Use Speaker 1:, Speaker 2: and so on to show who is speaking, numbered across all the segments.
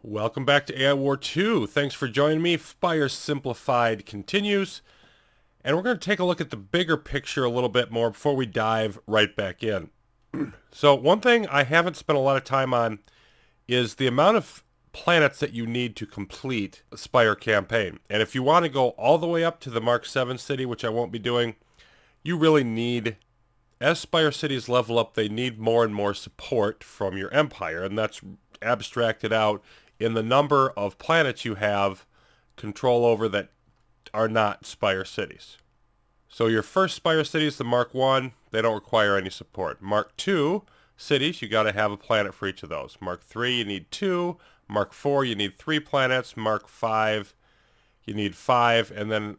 Speaker 1: Welcome back to AI War 2. Thanks for joining me. Spire Simplified continues. And we're going to take a look at the bigger picture a little bit more before we dive right back in. So one thing I haven't spent a lot of time on is the amount of planets that you need to complete a Spire campaign. And if you want to go all the way up to the Mark 7 city, which I won't be doing, you really need, as Spire cities level up, they need more and more support from your empire. And that's abstracted out in the number of planets you have control over that are not Spire cities. So your first Spire cities, the Mark 1, they don't require any support. Mark 2 cities, you got to have a planet for each of those. Mark 3, you need 2. Mark 4, you need 3 planets. Mark 5, you need 5. And then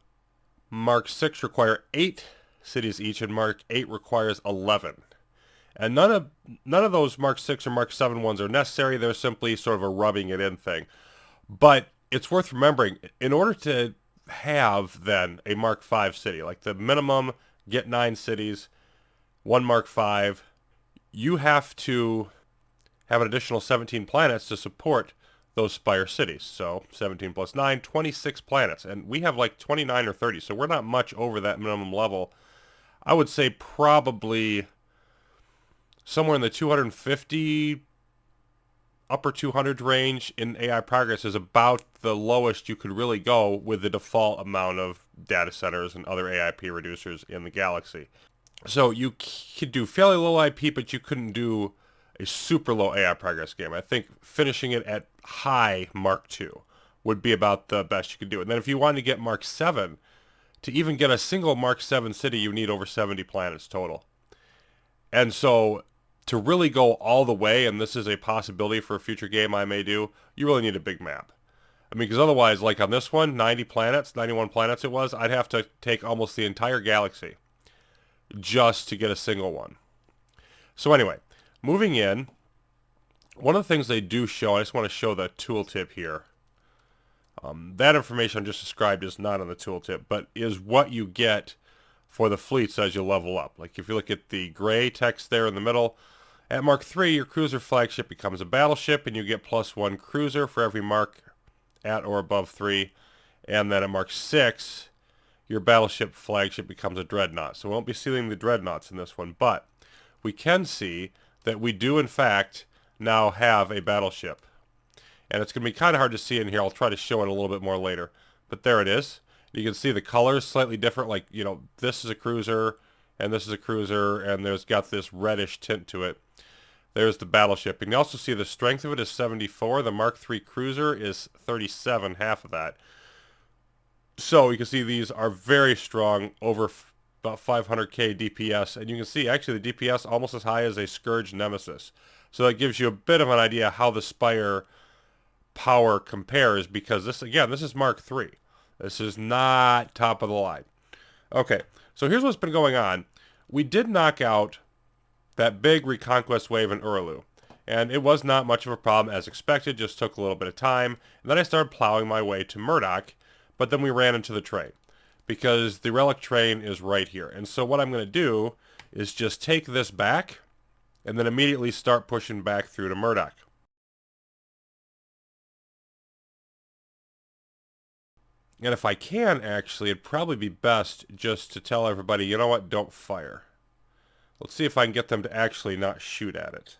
Speaker 1: Mark 6 require 8 cities each, and Mark 8 requires 11. And none of those Mark 6 or Mark 7 ones are necessary. They're simply sort of a rubbing it in thing. But it's worth remembering, in order to have then a Mark 5 city, like the minimum, get 9 cities, 1 Mark 5, you have to have an additional 17 planets to support those Spire cities. So 17 plus 9, 26 planets. And we have like 29 or 30, so we're not much over that minimum level. I would say probably somewhere in the 250, upper 200 range in AI progress is about the lowest you could really go with the default amount of data centers and other AIP reducers in the galaxy. So you could do fairly low IP, but you couldn't do a super low AI progress game. I think finishing it at high Mark 2 would be about the best you could do. And then if you wanted to get Mark 7, to even get a single Mark 7 city, you need over 70 planets total. And so to really go all the way, and this is a possibility for a future game I may do, you really need a big map. I mean, because otherwise, like on this one, 90 planets, 91 planets it was, I'd have to take almost the entire galaxy just to get a single one. So anyway, moving in, one of the things they do show, I just want to show the tooltip here. That information I just described is not on the tooltip, but is what you get for the fleets as you level up. Like if you look at the gray text there in the middle, at Mark 3, your cruiser flagship becomes a battleship, and you get +1 cruiser for every mark at or above 3. And then at Mark 6, your battleship flagship becomes a dreadnought. So we won't be seeing the dreadnoughts in this one, but we can see that we do in fact now have a battleship. And it's going to be kind of hard to see in here. I'll try to show it a little bit more later. But there it is. You can see the colors slightly different. Like, you know, this is a cruiser, and this is a cruiser, and there's got this reddish tint to it. There's the battleship. And you also see the strength of it is 74. The Mark III cruiser is 37, half of that. So you can see these are very strong, over about 500k DPS. And you can see actually the DPS almost as high as a Scourge Nemesis. So that gives you a bit of an idea how the Spire power compares, because this, again, this is Mark III. This is not top of the line. Okay, so here's what's been going on. We did knock out that big reconquest wave in Urulu, and it was not much of a problem as expected, just took a little bit of time. And then I started plowing my way to Murdoch, but then we ran into the train, because the Relic train is right here. And so what I'm going to do is just take this back, and then immediately start pushing back through to Murdoch. And if I can, actually, it'd probably be best just to tell everybody, you know what, don't fire. Let's see if I can get them to actually not shoot at it.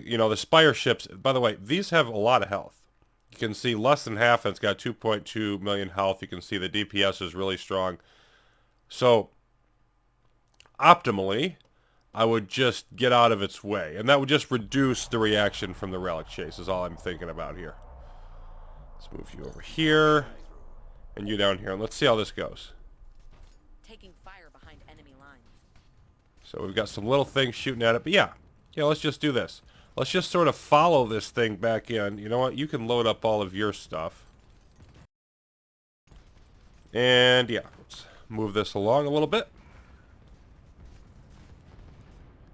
Speaker 1: You know, the Spire ships, by the way, these have a lot of health. You can see less than half, and it's got 2.2 million health. You can see the DPS is really strong. So, optimally, I would just get out of its way. And that would just reduce the reaction from the Relic chase, is all I'm thinking about here. Let's move you over here. And you down here, and let's see how this goes.
Speaker 2: Taking fire behind enemy lines.
Speaker 1: So we've got some little things shooting at it, but yeah, let's just do this. Let's just sort of follow this thing back in. You know what? You can load up all of your stuff. And yeah, let's move this along a little bit.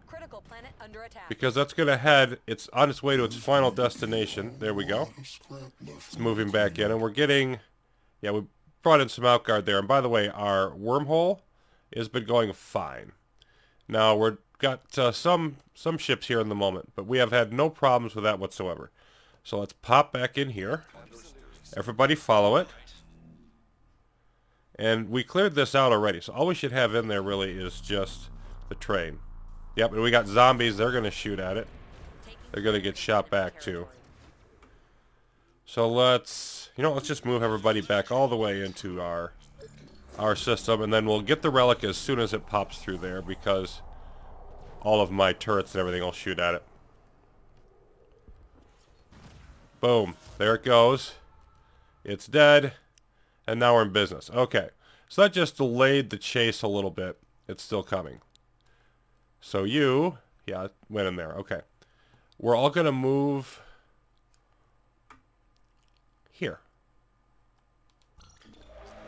Speaker 2: Critical planet under attack.
Speaker 1: Because that's going to head, it's on its way to its final destination. There we go. It's moving back in, and we're getting... Yeah, we brought in some outguard there. And by the way, our wormhole has been going fine. Now, we've got some ships here in the moment, but we have had no problems with that whatsoever. So let's pop back in here. Everybody follow it. And we cleared this out already, so all we should have in there really is just the train. Yep, and we got zombies. They're going to shoot at it. They're going to get shot back too. So let's just move everybody back all the way into our system, and then we'll get the relic as soon as it pops through there, because all of my turrets and everything will shoot at it. Boom. There it goes. It's dead. And now we're in business. Okay. So that just delayed the chase a little bit. It's still coming. So yeah, it went in there. Okay. We're all going to move here.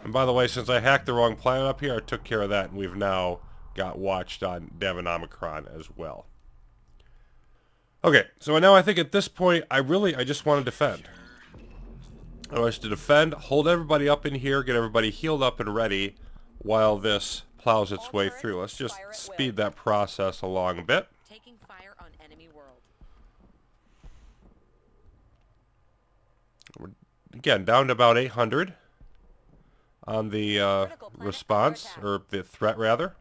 Speaker 1: And by the way, since I hacked the wrong planet up here, I took care of that, and we've now got watched on Devonomicron as well. Okay, so now I think at this point, I just want to defend. I want us to defend, hold everybody up in here, get everybody healed up and ready while this plows its way through. Let's just speed that process along a bit.
Speaker 2: Taking fire on enemy world.
Speaker 1: We're, again, down to about 800 on the response, or the threat rather.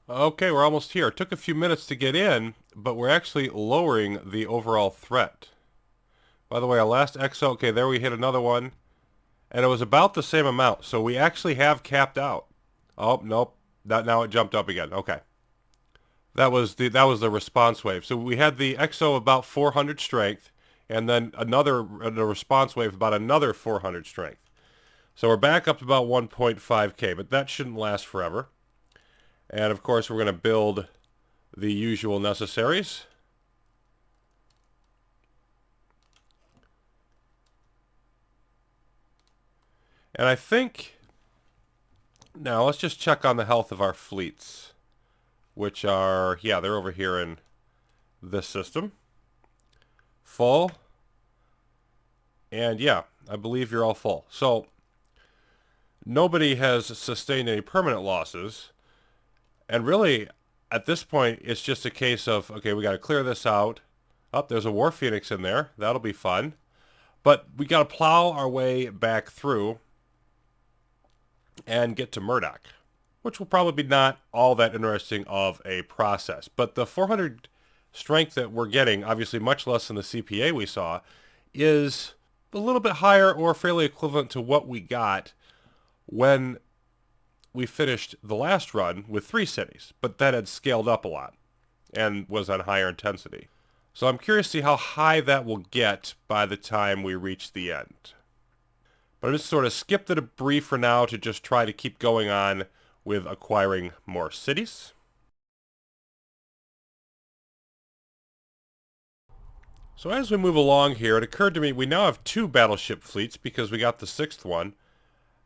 Speaker 1: Okay, we're almost here. It took a few minutes to get in, but we're actually lowering the overall threat. By the way, our last exo, okay, there we hit another one, and it was about the same amount, so we actually have capped out. Oh, nope. Now it jumped up again. Okay. That was the response wave. So we had the exo about 400 strength, and then the response wave about another 400 strength. So we're back up to about 1.5k, but that shouldn't last forever. And of course, we're going to build the usual necessaries. And I think now let's just check on the health of our fleets, which are, yeah, they're over here in this system. Full. And yeah, I believe you're all full. So nobody has sustained any permanent losses. And really, at this point, it's just a case of, okay, we got to clear this out. Oh, there's a War Phoenix in there. That'll be fun. But we got to plow our way back through and get to Murdoch, which will probably be not all that interesting of a process. But the 400 strength that we're getting, obviously much less than the CPA we saw, is a little bit higher or fairly equivalent to what we got when we finished the last run with 3 cities, but that had scaled up a lot and was on higher intensity. So I'm curious to see how high that will get by the time we reach the end. But I just sort of skipped the debris for now to just try to keep going on with acquiring more cities. So as we move along here, it occurred to me we now have 2 battleship fleets because we got the 6th one,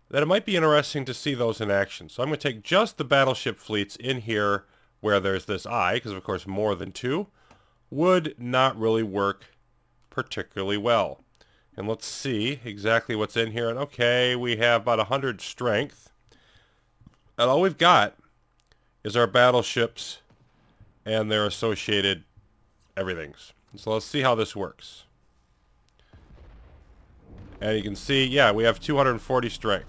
Speaker 1: that it might be interesting to see those in action. So I'm going to take just the battleship fleets in here where there's this eye, because of course more than 2 would not really work particularly well. And let's see exactly what's in here. And okay, we have about 100 strength. And all we've got is our battleships and their associated everythings. So let's see how this works. And you can see, yeah, we have 240 strength.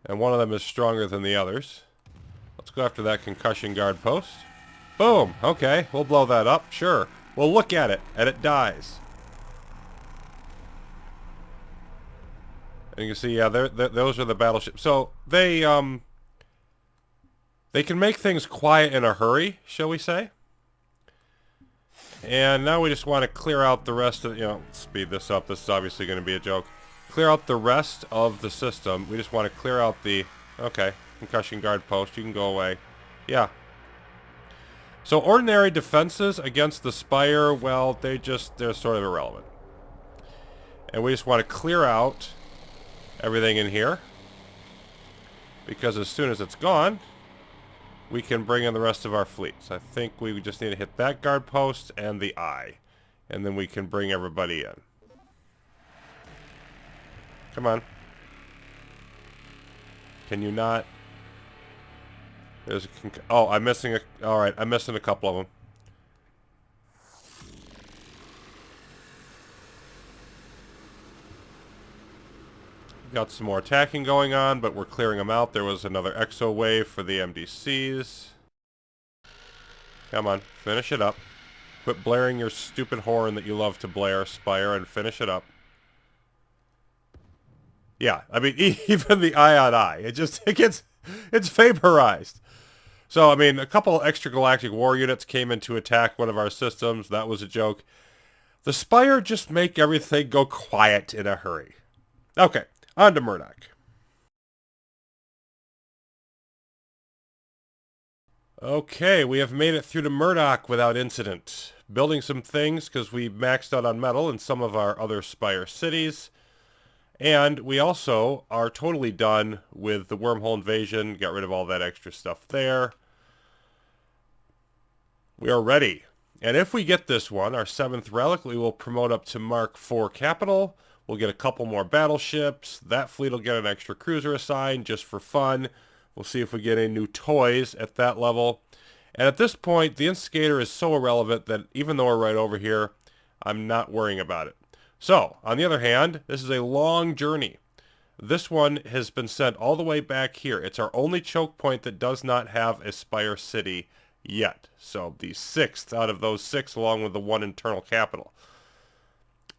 Speaker 1: And one of them is stronger than the others. Let's go after that concussion guard post. Boom! Okay, we'll blow that up, sure. We'll look at it, and it dies. And you can see, yeah, those are the battleships. So, they can make things quiet in a hurry, shall we say. And now we just want to clear out the rest of, speed this up. This is obviously going to be a joke. Clear out the rest of the system. We just want to clear out the, okay, concussion guard post. You can go away. Yeah. So ordinary defenses against the Spire, well, they're sort of irrelevant. And we just want to clear out everything in here, because as soon as it's gone, we can bring in the rest of our fleets. I think we just need to hit that guard post and the eye, and then we can bring everybody in. Come on. Can you not? There's a oh, I'm missing a... Alright, I'm missing a couple of them. Got some more attacking going on, but we're clearing them out. There was another exo wave for the MDCs. Come on, finish it up. Quit blaring your stupid horn that you love to blare, Spire, and finish it up. Yeah, I mean, even the eye on eye, it's vaporized. So, I mean, a couple extra galactic war units came in to attack one of our systems. That was a joke. The Spire just make everything go quiet in a hurry. Okay, on to Murdoch. Okay, we have made it through to Murdoch without incident. Building some things because we maxed out on metal in some of our other Spire cities. And we also are totally done with the wormhole invasion. Got rid of all that extra stuff there. We are ready. And if we get this one, our 7th relic, we will promote up to Mark IV Capital. We'll get a couple more battleships. That fleet will get an extra cruiser assigned just for fun. We'll see if we get any new toys at that level. And at this point, the Instigator is so irrelevant that even though we're right over here, I'm not worrying about it. So, on the other hand, this is a long journey. This one has been sent all the way back here. It's our only choke point that does not have a Spire City yet. So, the 6th out of those 6 along with the 1 internal capital.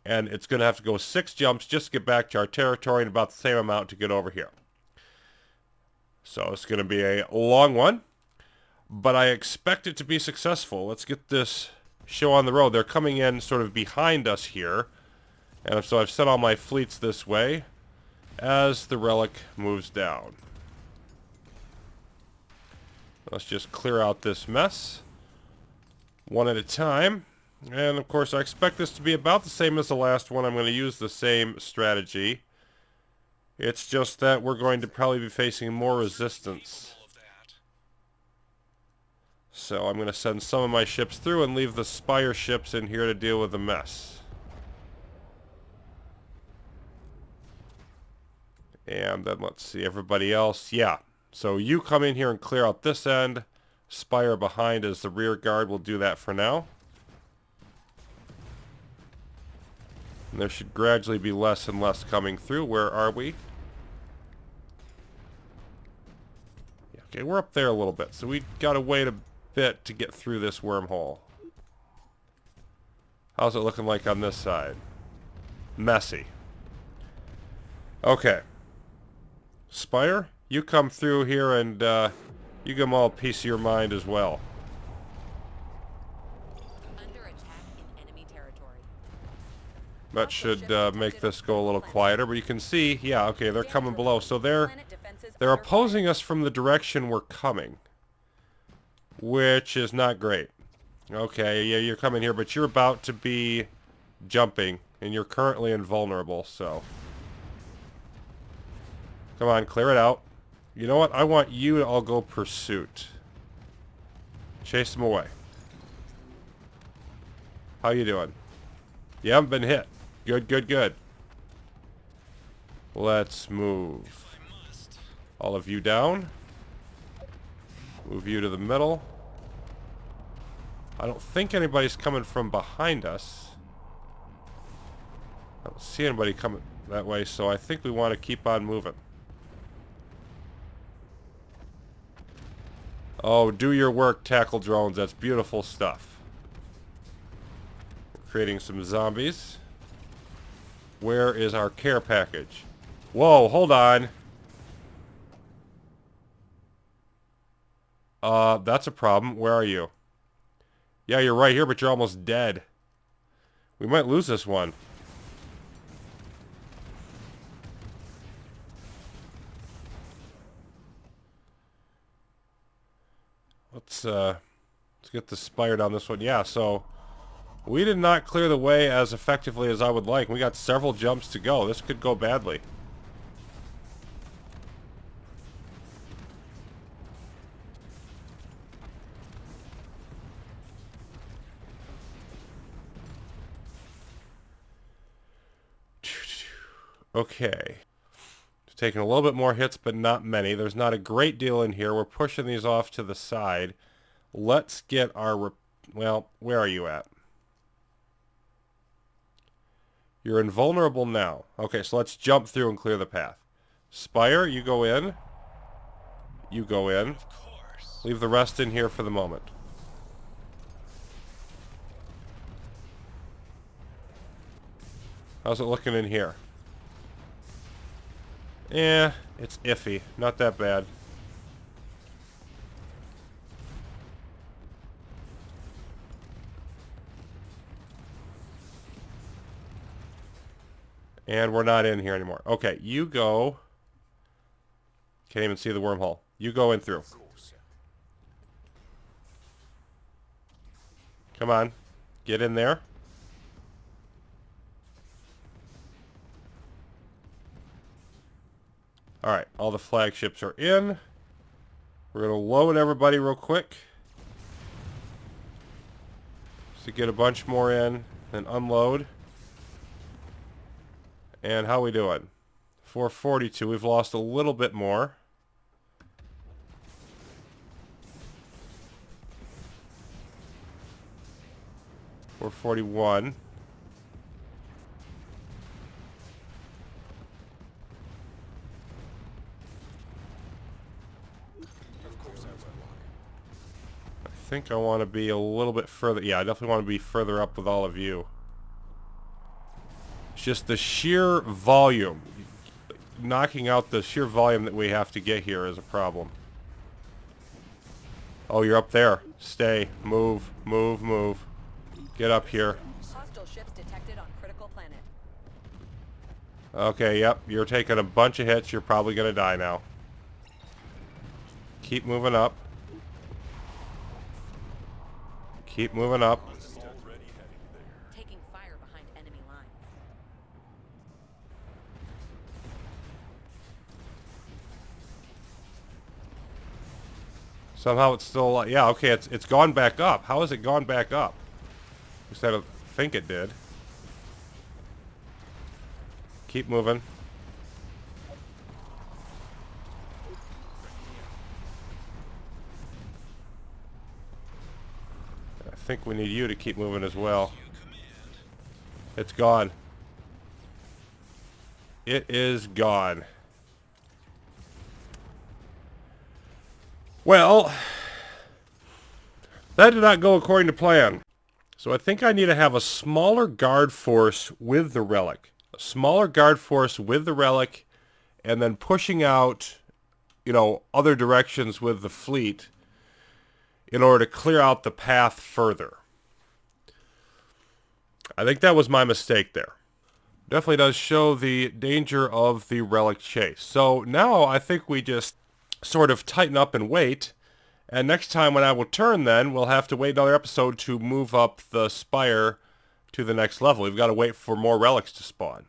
Speaker 1: And it's going to have to go 6 jumps just to get back to our territory and about the same amount to get over here. So it's going to be a long one, but I expect it to be successful. Let's get this show on the road. They're coming in sort of behind us here, and so I've set all my fleets this way as the Relic moves down. Let's just clear out this mess one at a time. And of course I expect this to be about the same as the last one. I'm going to use the same strategy. It's just that we're going to probably be facing more resistance. So I'm going to send some of my ships through and leave the Spire ships in here to deal with the mess. And then let's see, everybody else. Yeah, so you come in here and clear out this end. Spire behind as the rear guard. We'll do that for now. And there should gradually be less and less coming through. Where are we? Okay, we're up there a little bit, so we got to wait a bit to get through this wormhole. How's it looking like on this side? Messy. Okay. Spire, you come through here and you give them all a piece of your mind as well.
Speaker 2: Under attack in enemy territory.
Speaker 1: That should make this go a little quieter, but you can see, yeah, okay, they're coming below. So they're opposing us from the direction we're coming, which is not great. Okay, yeah, you're coming here, but you're about to be jumping, and you're currently invulnerable, so... Come on, clear it out. You know what? I want you to all go pursuit. Chase them away. How you doing? You haven't been hit. Good, good, good. Let's move all of you down. Move you to the middle. I don't think anybody's coming from behind us. I don't see anybody coming that way, so I think we want to keep on moving. Oh, do your work, tackle drones. That's beautiful stuff. We're creating some zombies. Where is our care package? Whoa, hold on. That's a problem. Where are you? Yeah, you're right here, but you're almost dead. We might lose this one. Let's get the Spire down this one. Yeah, so we did not clear the way as effectively as I would like. We got several jumps to go. This could go badly. Okay. Taking a little bit more hits, but not many. There's not a great deal in here. We're pushing these off to the side. Let's get our... Well, where are you at? You're invulnerable now. Okay, so let's jump through and clear the path. Spire, you go in. You go in. Leave the rest in here for the moment. How's it looking in here? Eh, it's iffy. Not that bad. And we're not in here anymore. Okay, you go. Can't even see the wormhole. You go in through. Come on. Get in there. Alright, all the flagships are in. We're going to load everybody real quick. Just to get a bunch more in, then unload. And how we doing? 442. We've lost a little bit more. We're 41. I think I want to be a little bit further. Yeah, I definitely want to be further up with all of you. It's just the sheer volume. Knocking out the sheer volume that we have to get here is a problem. Oh, you're up there. Stay. Move. Move. Move. Get up here.
Speaker 2: Hostile ships detected on critical planet.
Speaker 1: Okay, yep. You're taking a bunch of hits. You're probably going to die now. Keep moving up. Keep moving up.
Speaker 2: Taking fire behind enemy lines.
Speaker 1: Somehow it's still... Yeah, okay, it's gone back up. How has it gone back up? At least I don't think it did. Keep moving. I think we need you to keep moving as well. It's gone. It is gone. Well, that did not go according to plan. So I think I need to have a smaller guard force with the Relic. A smaller guard force with the Relic, and then pushing out, you know, other directions with the fleet in order to clear out the path further. I think that was my mistake there. Definitely does show the danger of the Relic chase. So now I think we just sort of tighten up and wait. And next time when I will turn then, we'll have to wait another episode to move up the Spire to the next level. We've got to wait for more relics to spawn.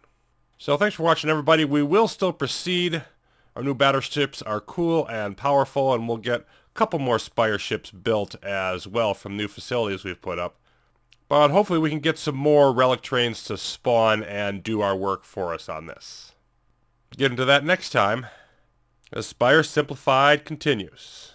Speaker 1: So thanks for watching, everybody. We will still proceed. Our new battleships are cool and powerful, and we'll get a couple more Spire ships built as well from new facilities we've put up. But hopefully we can get some more relic trains to spawn and do our work for us on this. Get into that next time as Spire Simplified continues.